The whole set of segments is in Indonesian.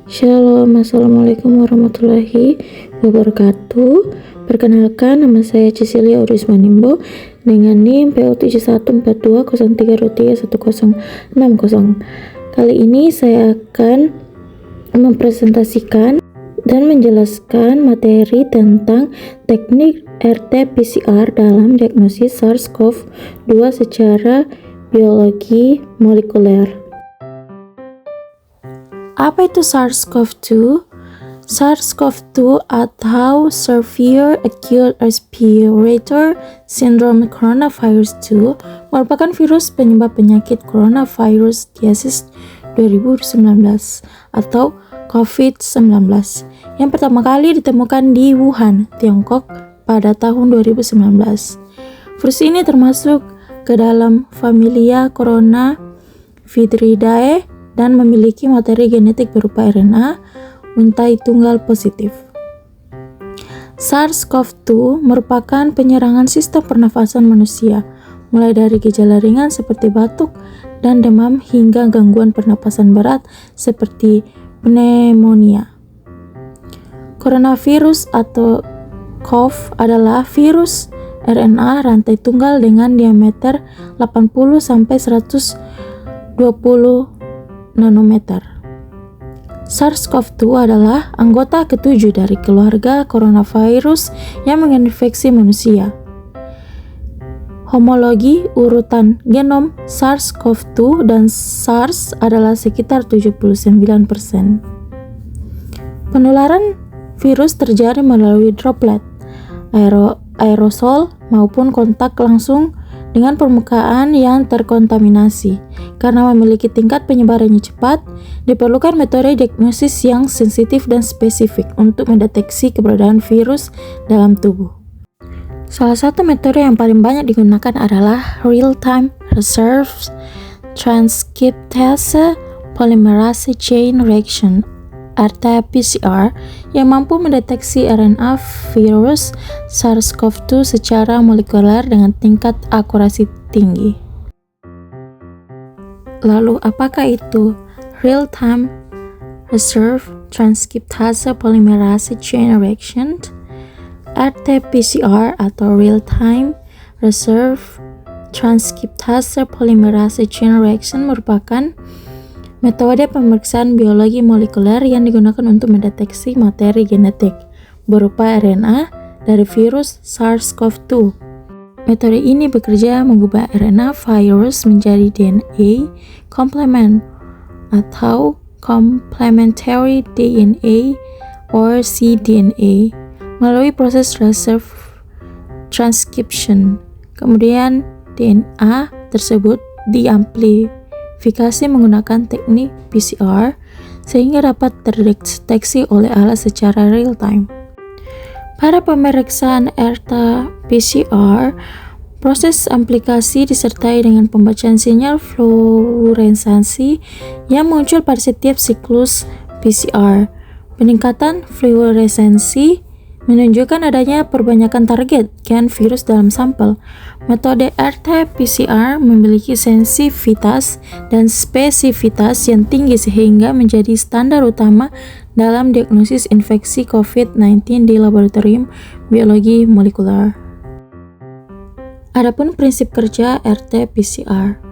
Shalom, Assalamualaikum warahmatullahi wabarakatuh. Perkenalkan, nama saya Cecilia Uris Manimbo dengan NIM PO714203231060. Kali ini saya akan mempresentasikan dan menjelaskan materi tentang teknik RT-PCR dalam diagnosis SARS-CoV-2 secara biologi molekuler. Apa itu SARS-CoV-2? SARS-CoV-2 atau Severe Acute Respiratory Syndrome Coronavirus 2 merupakan virus penyebab penyakit coronavirus disease 2019 atau COVID-19 yang pertama kali ditemukan di Wuhan, Tiongkok pada tahun 2019. Virus ini termasuk ke dalam familia Coronavirridae dan memiliki materi genetik berupa RNA untai tunggal positif. SARS-CoV-2 merupakan penyerangan sistem pernafasan manusia, mulai dari gejala ringan seperti batuk dan demam hingga gangguan pernapasan berat seperti pneumonia. Coronavirus atau CoV adalah virus RNA rantai tunggal dengan diameter 80-120 nanometer. SARS-CoV-2 adalah anggota ketujuh dari keluarga coronavirus yang menginfeksi manusia. Homologi urutan genom SARS-CoV-2 dan SARS adalah sekitar 79%. Penularan virus terjadi melalui droplet, aerosol maupun kontak langsung dengan permukaan yang terkontaminasi. Karena memiliki tingkat penyebarannya cepat, diperlukan metode diagnosis yang sensitif dan spesifik untuk mendeteksi keberadaan virus dalam tubuh. Salah satu metode yang paling banyak digunakan adalah Real-Time Reserve Transcriptase Polymerase Chain Reaction (RT-PCR) yang mampu mendeteksi RNA virus SARS-CoV-2 secara molekuler dengan tingkat akurasi tinggi. Lalu, apakah itu Real-Time Reserve Transcriptase Polymerase Chain Reaction (RT-PCR) atau Real-Time Reserve Transcriptase Polymerase Chain Reaction merupakan metode pemeriksaan biologi molekuler yang digunakan untuk mendeteksi materi genetik berupa RNA dari virus SARS-CoV-2. Metode ini bekerja mengubah RNA virus menjadi DNA complement atau complementary DNA or cDNA melalui proses reserve transcription. Kemudian DNA tersebut diamplifikasi menggunakan teknik PCR sehingga dapat terdeteksi oleh alat secara real time. Pada pemeriksaan RT-PCR, proses aplikasi disertai dengan pembacaan sinyal fluoresensi yang muncul pada setiap siklus PCR. Peningkatan fluoresensi menunjukkan adanya perbanyakan target gen virus dalam sampel. Metode RT-PCR memiliki sensitivitas dan spesifitas yang tinggi sehingga menjadi standar utama dalam diagnosis infeksi COVID-19 di laboratorium biologi molekuler. Adapun prinsip kerja RT-PCR.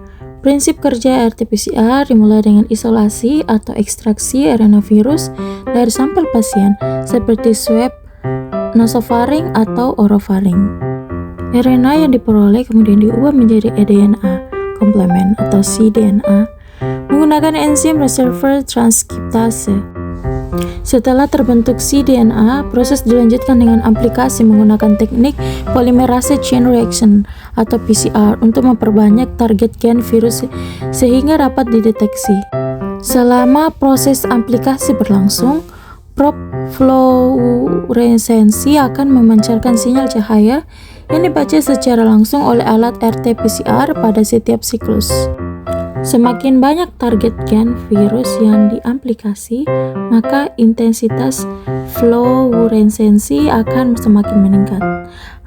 Prinsip kerja RT-PCR dimulai dengan isolasi atau ekstraksi RNA virus dari sampel pasien seperti swab nasofaring atau orofaring. RNA yang diperoleh kemudian diubah menjadi eDNA komplement atau cDNA menggunakan enzim reservoir transkriptase. Setelah terbentuk cDNA, proses dilanjutkan dengan aplikasi menggunakan teknik polymerase chain reaction atau PCR untuk memperbanyak target gen virus sehingga dapat dideteksi. Selama proses aplikasi berlangsung, probe fluoresensi akan memancarkan sinyal cahaya yang dibaca secara langsung oleh alat RT-PCR pada setiap siklus. Semakin banyak target gen virus yang diaplikasi, maka intensitas fluoresensi akan semakin meningkat.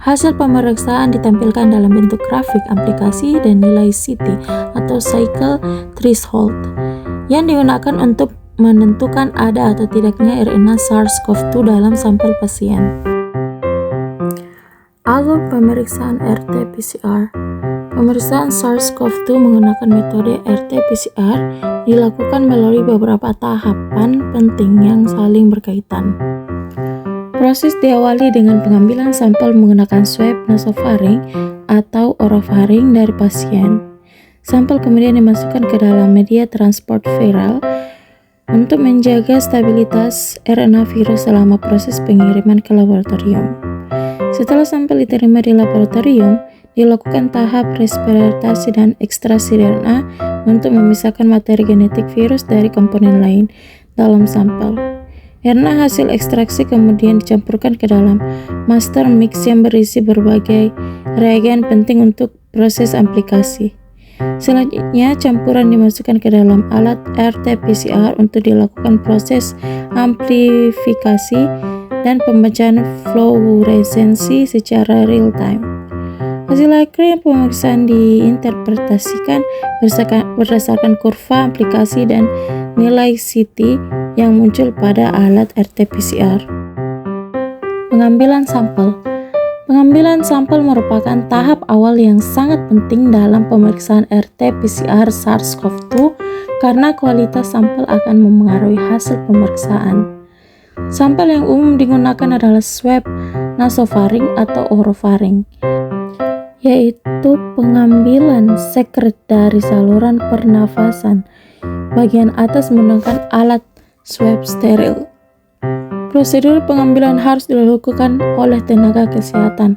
Hasil pemeriksaan ditampilkan dalam bentuk grafik aplikasi dan nilai CT atau cycle threshold yang digunakan untuk menentukan ada atau tidaknya RNA SARS-CoV-2 dalam sampel pasien. Alur pemeriksaan RT-PCR. Pemeriksaan SARS-CoV-2 menggunakan metode RT-PCR dilakukan melalui beberapa tahapan penting yang saling berkaitan. Proses diawali dengan pengambilan sampel menggunakan swab nasofaring atau orofaring dari pasien. Sampel kemudian dimasukkan ke dalam media transport viral untuk menjaga stabilitas RNA virus selama proses pengiriman ke laboratorium. Setelah sampel diterima di laboratorium, dilakukan tahap respiratasi dan ekstraksi RNA untuk memisahkan materi genetik virus dari komponen lain dalam sampel. RNA hasil ekstraksi kemudian dicampurkan ke dalam master mix yang berisi berbagai reagen penting untuk proses aplikasi. Selanjutnya, campuran dimasukkan ke dalam alat RT-PCR untuk dilakukan proses amplifikasi dan pembacaan fluoresensi secara real time. Hasil akhir pemeriksaan diinterpretasikan berdasarkan kurva aplikasi dan nilai CT yang muncul pada alat RT-PCR. Pengambilan sampel. Pengambilan sampel merupakan tahap awal yang sangat penting dalam pemeriksaan RT-PCR SARS-CoV-2 karena kualitas sampel akan memengaruhi hasil pemeriksaan. Sampel yang umum digunakan adalah swab nasofaring atau orofaring, yaitu pengambilan sekret dari saluran pernafasan bagian atas menggunakan alat swab steril. Prosedur pengambilan harus dilakukan oleh tenaga kesehatan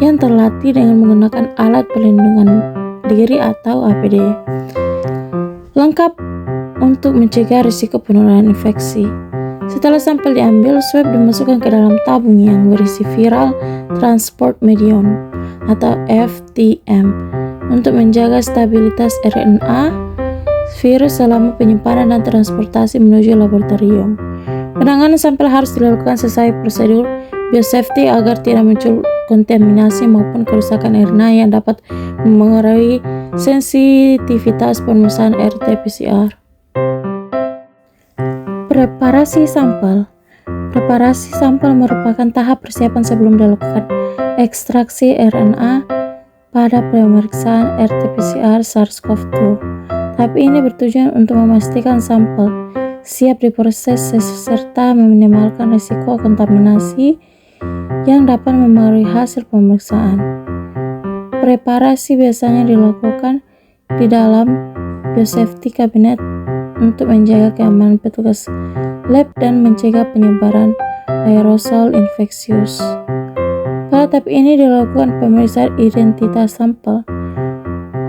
yang terlatih dengan menggunakan alat pelindungan diri atau APD, lengkap untuk mencegah risiko penularan infeksi. Setelah sampel diambil, swab dimasukkan ke dalam tabung yang berisi viral transport medium atau FTM untuk menjaga stabilitas RNA virus selama penyimpanan dan transportasi menuju laboratorium. Penanganan sampel harus dilakukan sesuai prosedur biosafety agar tidak muncul kontaminasi maupun kerusakan RNA yang dapat mengurangi sensitivitas pemeriksaan RT-PCR. Preparasi sampel. Preparasi sampel merupakan tahap persiapan sebelum dilakukan ekstraksi RNA pada pemeriksaan RT-PCR SARS-CoV-2. Tahap ini bertujuan untuk memastikan sampel siap diproses serta meminimalkan risiko kontaminasi yang dapat memengaruhi hasil pemeriksaan. Preparasi biasanya dilakukan di dalam biosafety cabinet untuk menjaga keamanan petugas lab dan mencegah penyebaran aerosol infeksius. Pada tahap ini dilakukan pemeriksaan identitas sampel,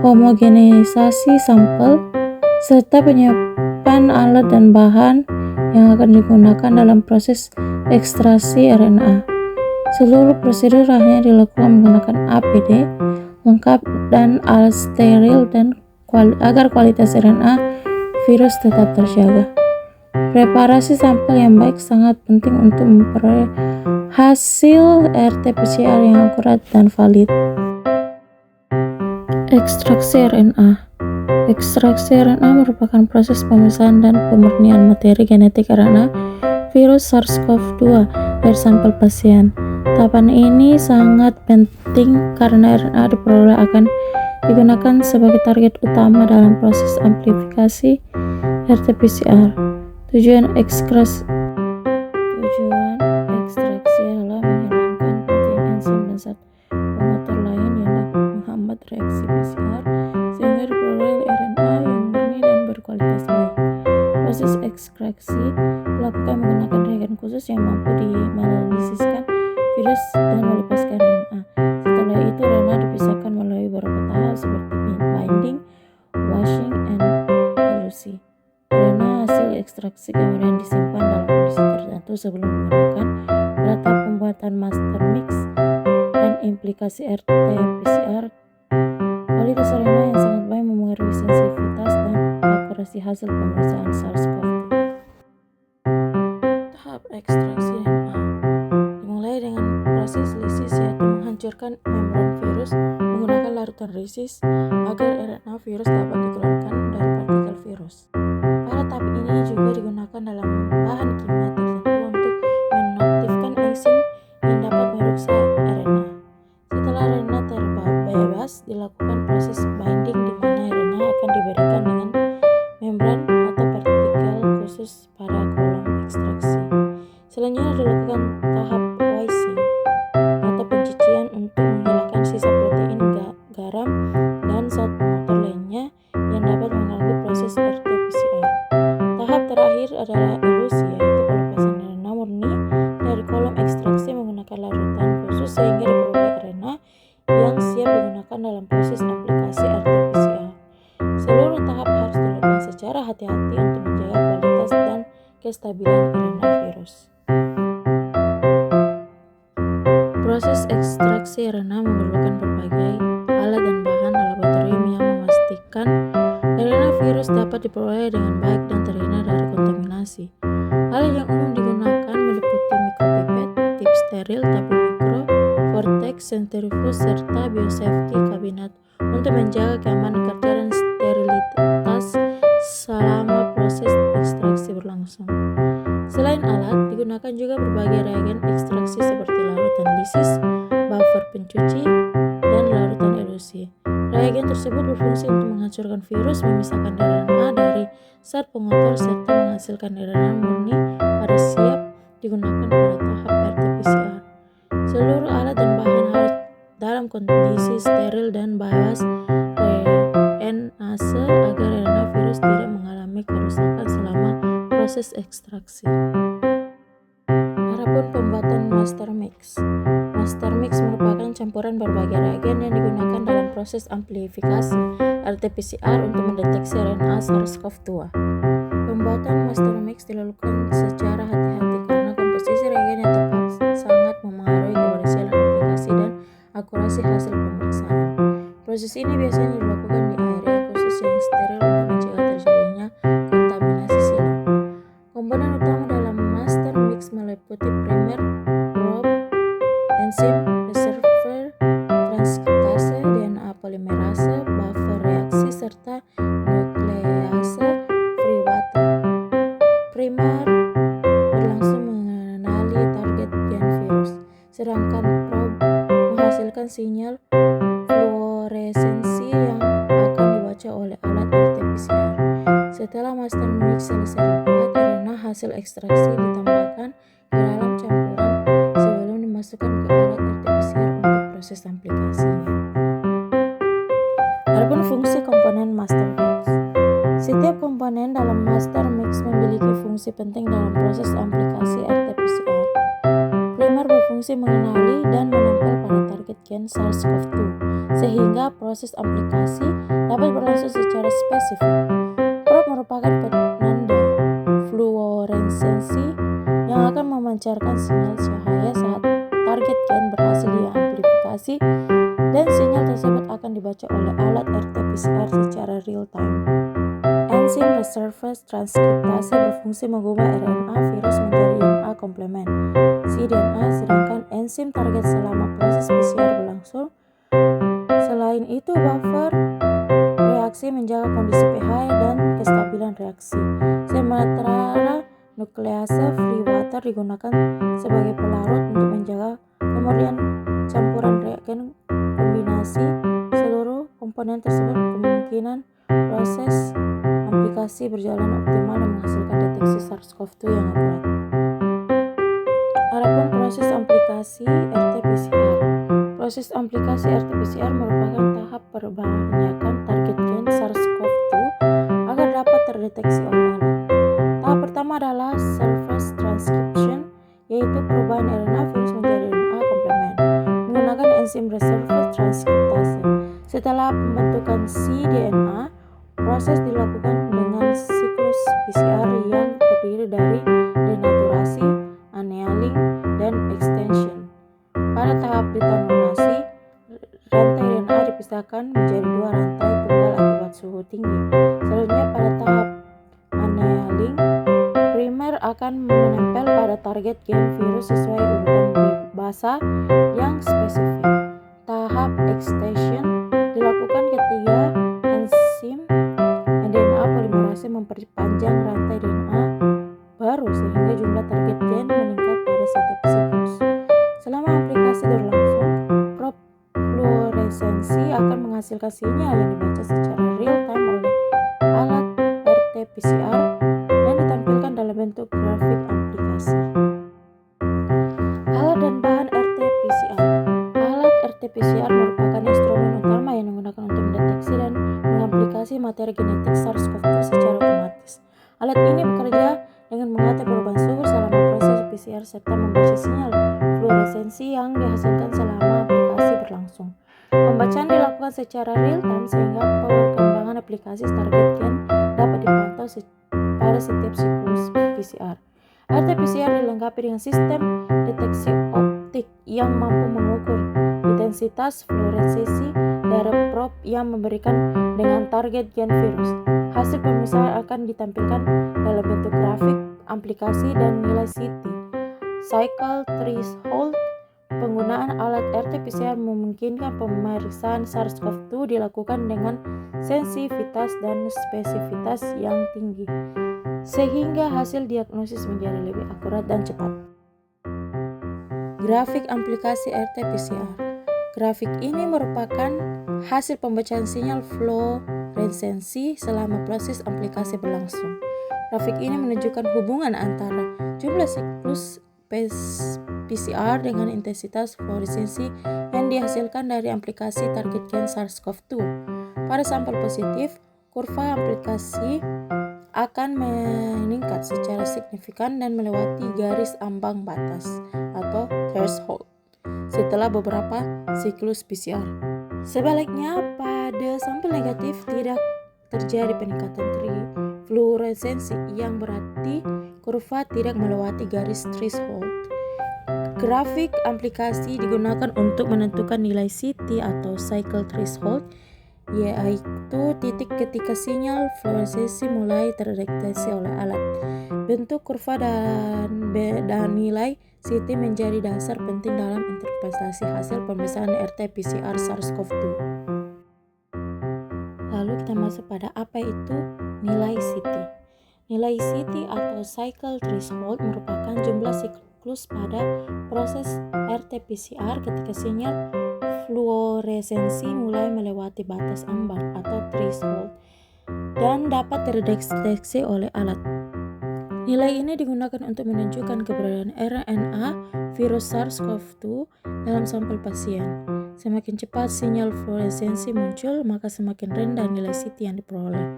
homogenisasi sampel, serta penyiapan alat dan bahan yang akan digunakan dalam proses ekstraksi RNA. Seluruh prosedur hanya dilakukan menggunakan APD lengkap dan alat steril dan agar kualitas RNA virus tetap terjaga. Preparasi sampel yang baik sangat penting untuk memperoleh hasil RT-PCR yang akurat dan valid. Ekstraksi RNA. Ekstraksi RNA merupakan proses pemeriksaan dan pemurnian materi genetik RNA virus SARS-CoV-2 dari sampel pasien. Tahapan ini sangat penting karena RNA diperoleh akan digunakan sebagai target utama dalam proses amplifikasi RT-PCR. Tujuan ekstraksi adalah menghilangkan protein enzim dan zat promotor lain yang dapat menghambat reaksi PCR sehingga diperoleh RNA yang murni dan berkualitas baik. Proses ekstraksi dilakukan menggunakan reagen khusus yang mampu dianalisiskan virus dan melepaskan RNA. Setelah itu RNA dipisahkan melalui beberapa tahap seperti binding, washing, and elusi. RNA hasil ekstraksi kemudian disimpan dalam kondisi tertentu sebelum digunakan pada tahap pembuatan master mix dan implikasi RT-PCR. Kualitas RNA yang sangat baik memengaruhi sensitivitas dan akurasi hasil pemeriksaan SARS-CoV-2. Tahap ekstraksi RNA dimulai dengan proses lisis yaitu menghancurkan membran virus menggunakan larutan lisis agar RNA virus dapat dikeluarkan dari partikel virus. Pada tahap ini juga digunakan area kolom ekstraksi. Selanjutnya dilakukan tahap wicing atau pencucian untuk menghilangkan sisa protein, garam, dan zat pengotor lainnya yang dapat mengganggu proses RT-PCR. Tahap terakhir adalah elusi, yaitu pelepasan RNA murni dari kolom ekstraksi menggunakan larutan khusus sehingga diperoleh RNA yang siap digunakan dalam proses aplikasi RT-PCR. Seluruh tahap harus dilakukan secara hati-hati untuk menjaga kualitas dan kestabilan RNA virus. Proses ekstraksi RNA memerlukan berbagai alat dan bahan laboratorium yang memastikan RNA virus dapat diperoleh dengan baik dan terhindar dari kontaminasi. Alat yang umum digunakan meliputi mikropipet, tip steril, tabung mikro, vortex, centrifuge, serta biosafety cabinet untuk menjaga keamanan kerja dan sterilitas selama proses ekstraksi berlangsung. Selain alat, digunakan juga berbagai reagen ekstraksi seperti larutan lisis, buffer pencuci, dan larutan elusi. Reagen tersebut berfungsi untuk menghancurkan virus, memisahkan RNA dari zat pengotor, serta menghasilkan RNA murni pada siap digunakan pada tahap RT-PCR. Seluruh alat dan bahan harus dalam kondisi steril dan bebas RNase agar RNA virus tidak mengalami kerusakan selama proses ekstraksi. Adapun pembuatan master mix. Master mix merupakan campuran berbagai reagen yang digunakan dalam proses amplifikasi RT-PCR untuk mendeteksi RNA SARS-CoV-2. Pembuatan master mix dilakukan secara hati-hati karena komposisi reagen yang tepat sangat memengaruhi keberhasilan aplikasi dan akurasi hasil pemeriksaan. Proses ini biasanya dilakukan di area khusus yang steril untuk mencegah terjadinya kontaminasi silang. Komponen utama dalam master mix meliputi primer, probe, enzim reservoir, transkriptase, DNA polimerase, buffer reaksi, serta nuklease free water. Primer berlangsung mengenali target gen virus, sedangkan probe menghasilkan sinyal fluoresensi yang akan dibaca oleh alat RT-PCR. Setelah master mix selesai dibuat, RNA hasil ekstraksi ditambahkan ke dalam campuran sebelum dimasukkan ke alat RT-PCR untuk proses aplikasinya. Adapun fungsi komponen master mix. Setiap komponen dalam master mix memiliki fungsi penting dalam proses aplikasi RT-PCR. Primer berfungsi mengenali dan menempel pada target gen SARS-CoV-2 sehingga proses aplikasi dapat berlangsung secara spesifik. Probe merupakan penanda fluoresensi yang akan memancarkan sinyal cahaya saat target gen berhasil diamplifikasi, dan sinyal tersebut akan dibaca oleh alat RT-PCR secara real time. Enzim reservoir transkriptase berfungsi mengubah RNA virus menjadi DNA komplemen cDNA, sedangkan enzim target selama proses PCR berlangsung. Selain itu, buffer reaksi menjaga kondisi pH dan kestabilan reaksi. Sementara nuklease free water digunakan sebagai pelarut untuk menjaga kemurnian campuran reagen kombinasi. Seluruh komponen tersebut kemungkinan proses aplikasi berjalan optimal dan menghasilkan deteksi SARS-CoV-2 yang akurat. Adapun proses aplikasi RT-PCR. Proses aplikasi RT-PCR merupakan tahap perbanyakan target gen SARS-CoV-2 agar dapat terdeteksi oleh alat. Tahap pertama adalah surface transcription, yaitu perubahan RNA virus menjadi DNA komplemen menggunakan enzim reservoir transkriptase. Setelah pembentukan cDNA, proses dilakukan dengan siklus PCR yang terdiri dari denaturasi, annealing, dan extension. Pada tahap denaturasi, rantai DNA dipisahkan menjadi dua rantai tunggal akibat suhu tinggi. Selanjutnya pada tahap annealing, primer akan menempel pada target gen virus sesuai urutan basa yang spesifik. Tahap extension dilakukan ketika enzim DNA polimerase memperpanjang rantai DNA baru sehingga jumlah target gen meningkat pada setiap siklus. Selama aplikasi berlangsung, probe fluoresensi akan menghasilkan sinyal yang dibaca secara real time oleh alat RT-PCR dan ditampilkan dalam bentuk grafik aplikasi. Alat dan bahan RT-PCR. Alat RT-PCR merupakan instrumen utama yang digunakan untuk mendeteksi dan mengaplikasi materi genetik SARS-CoV-2 secara otomatis. Alat ini bekerja dengan mengatur perubahan suhu selama proses PCR serta membaca sinyal fluoresensi yang dihasilkan selama aplikasi berlangsung. Pembacaan dilakukan secara real-time sehingga perkembangan aplikasi target gen dapat dipantau pada setiap siklus PCR. RT-PCR dilengkapi dengan sistem deteksi optik yang mampu mengukur intensitas fluoresensi dari probe yang memberikan dengan target gen virus. Hasil pemeriksaan akan ditampilkan dalam bentuk grafik aplikasi dan nilai CT. Cycle threshold. Penggunaan alat RT-PCR memungkinkan pemeriksaan SARS-CoV-2 dilakukan dengan sensitivitas dan spesifitas yang tinggi, sehingga hasil diagnosis menjadi lebih akurat dan cepat. Grafik aplikasi RT-PCR. Grafik ini merupakan hasil pembacaan sinyal fluoresensi selama proses aplikasi berlangsung. Grafik ini menunjukkan hubungan antara jumlah siklus PCR dengan intensitas fluoresensi yang dihasilkan dari aplikasi target gen SARS-CoV-2. Pada sampel positif, kurva aplikasi akan meningkat secara signifikan dan melewati garis ambang batas atau threshold setelah beberapa siklus PCR. Sebaliknya, pada sampel negatif tidak terjadi peningkatan fluoresensi yang berarti kurva tidak melewati garis threshold. Grafik aplikasi digunakan untuk menentukan nilai CT atau cycle threshold, yaitu titik ketika sinyal fluoresensi mulai terdeteksi oleh alat. Bentuk kurva dan nilai CT menjadi dasar penting dalam interpretasi hasil pemeriksaan RT-PCR SARS-CoV-2. Lalu kita masuk pada apa itu nilai CT. Nilai CT atau cycle threshold merupakan jumlah siklus pada proses RT-PCR ketika sinyal fluoresensi mulai melewati batas ambang atau threshold dan dapat terdeteksi oleh alat. Nilai ini digunakan untuk menunjukkan keberadaan RNA virus SARS-CoV-2 dalam sampel pasien. Semakin cepat sinyal fluoresensi muncul, maka semakin rendah nilai CT yang diperoleh.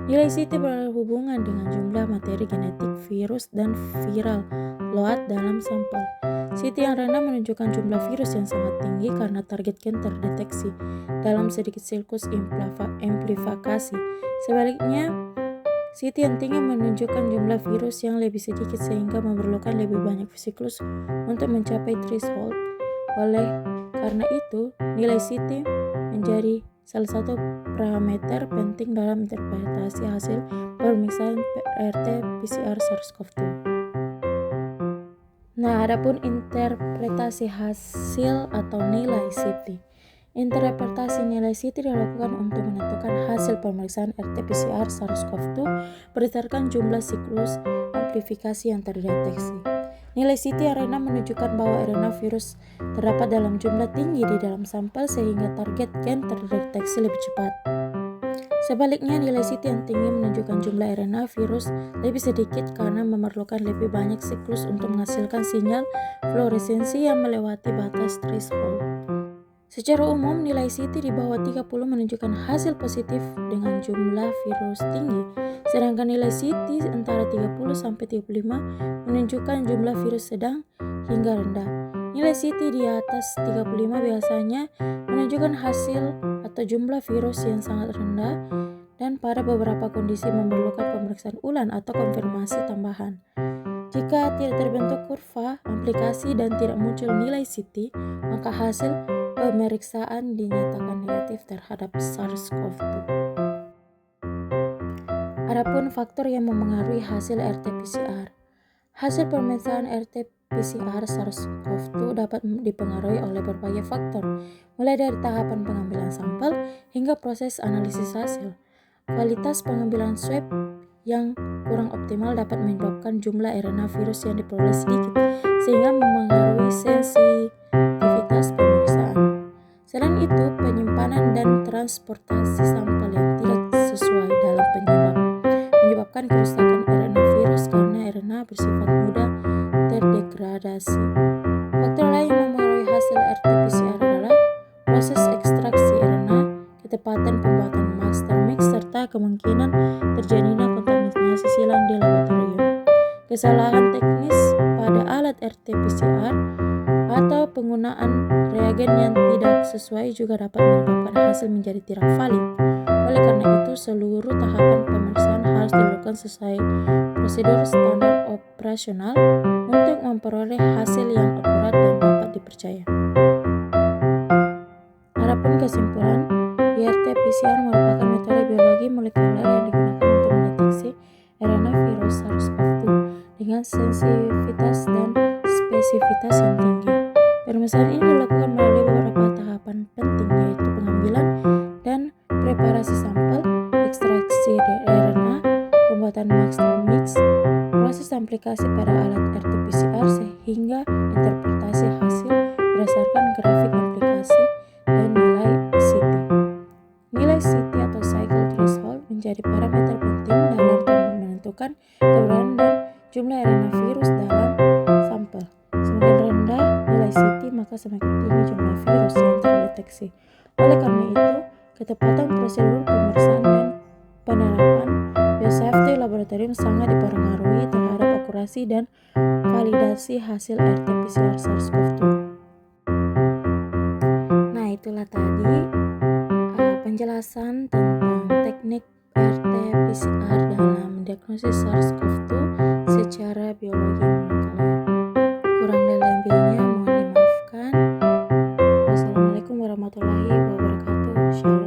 Nilai CT berhubungan dengan jumlah materi genetik virus dan viral load dalam sampel. CT yang rendah menunjukkan jumlah virus yang sangat tinggi karena target gen terdeteksi dalam sedikit siklus amplifikasi. Sebaliknya, CT yang tinggi menunjukkan jumlah virus yang lebih sedikit sehingga memerlukan lebih banyak siklus untuk mencapai threshold. Oleh karena itu, nilai CT menjadi salah satu parameter penting dalam interpretasi hasil pemeriksaan RT-PCR SARS-CoV-2. Nah, adapun interpretasi hasil atau nilai CT. Interpretasi nilai CT dilakukan untuk menentukan hasil pemeriksaan RT-PCR SARS-CoV-2 berdasarkan jumlah siklus amplifikasi yang terdeteksi. Nilai CT RNA menunjukkan bahwa RNA virus terdapat dalam jumlah tinggi di dalam sampel sehingga target gen terdeteksi lebih cepat. Sebaliknya, nilai CT yang tinggi menunjukkan jumlah RNA virus lebih sedikit karena memerlukan lebih banyak siklus untuk menghasilkan sinyal fluoresensi yang melewati batas threshold. Secara umum, nilai CT di bawah 30 menunjukkan hasil positif dengan jumlah virus tinggi, sedangkan nilai CT antara 30-35 menunjukkan jumlah virus sedang hingga rendah. Nilai CT di atas 35 biasanya menunjukkan hasil atau jumlah virus yang sangat rendah dan pada beberapa kondisi memerlukan pemeriksaan ulang atau konfirmasi tambahan. Jika tidak terbentuk kurva aplikasi dan tidak muncul nilai CT, maka hasil pemeriksaan dinyatakan negatif terhadap SARS-CoV-2. Adapun faktor yang memengaruhi hasil RT-PCR. Hasil pemeriksaan RT-PCR SARS-CoV-2 dapat dipengaruhi oleh berbagai faktor, mulai dari tahapan pengambilan sampel hingga proses analisis hasil. Kualitas pengambilan swab yang kurang optimal dapat menyebabkan jumlah RNA virus yang diperoleh sedikit, sehingga memengaruhi sensitivitas pemeriksaan. Selain itu, penyimpanan dan transportasi sampel yang tidak sesuai dalam menyebabkan kerusakan RNA virus karena RNA bersifat mudah terdegradasi. Faktor lain yang mempengaruhi hasil RT-PCR adalah proses ekstraksi RNA, ketepatan pembuatan master mix, serta kemungkinan terjadinya kontaminasi silang di laboratorium. Kesalahan teknis pada alat RT-PCR atau penggunaan reagen yang tidak sesuai juga dapat menyebabkan hasil menjadi tidak valid. Oleh karena itu, seluruh tahapan pemeriksaan harus dilakukan sesuai prosedur standar operasional untuk memperoleh hasil yang akurat dan dapat dipercaya. Adapun kesimpulan, RT-PCR merupakan metode biologi molekuler yang digunakan untuk mendeteksi RNA virus SARS-CoV-2 dengan sensitivitas dan spesifitas yang tinggi. Pemeriksaan ini dilakukan melalui beberapa tahapan penting, yaitu pengambilan dan preparasi sampel, ekstraksi RNA, pembuatan master mix, proses aplikasi pada alat RT-PCR, sehingga interpretasi hasil berdasarkan grafik aplikasi dan nilai CT. Nilai CT atau cycle threshold menjadi parameter penting dalam menentukan keberadaan dan jumlah RNA virus dalam sampel. Semakin rendah nilai CT, maka semakin tinggi jumlah virus yang terdeteksi. Oleh karena itu, ketepatan prosedur pemeriksaan dan penerapan biosafety laboratorium sangat dipengaruhi terhadap akurasi dan validasi hasil RT-PCR SARS-CoV-2. Nah, itulah tadi penjelasan tentang teknik RT-PCR dalam mendiagnosis SARS-CoV-2 secara biologi molekuler. Kurang dan lebihnya mohon dimaafkan. Wassalamualaikum warahmatullahi wabarakatuh. Shalom.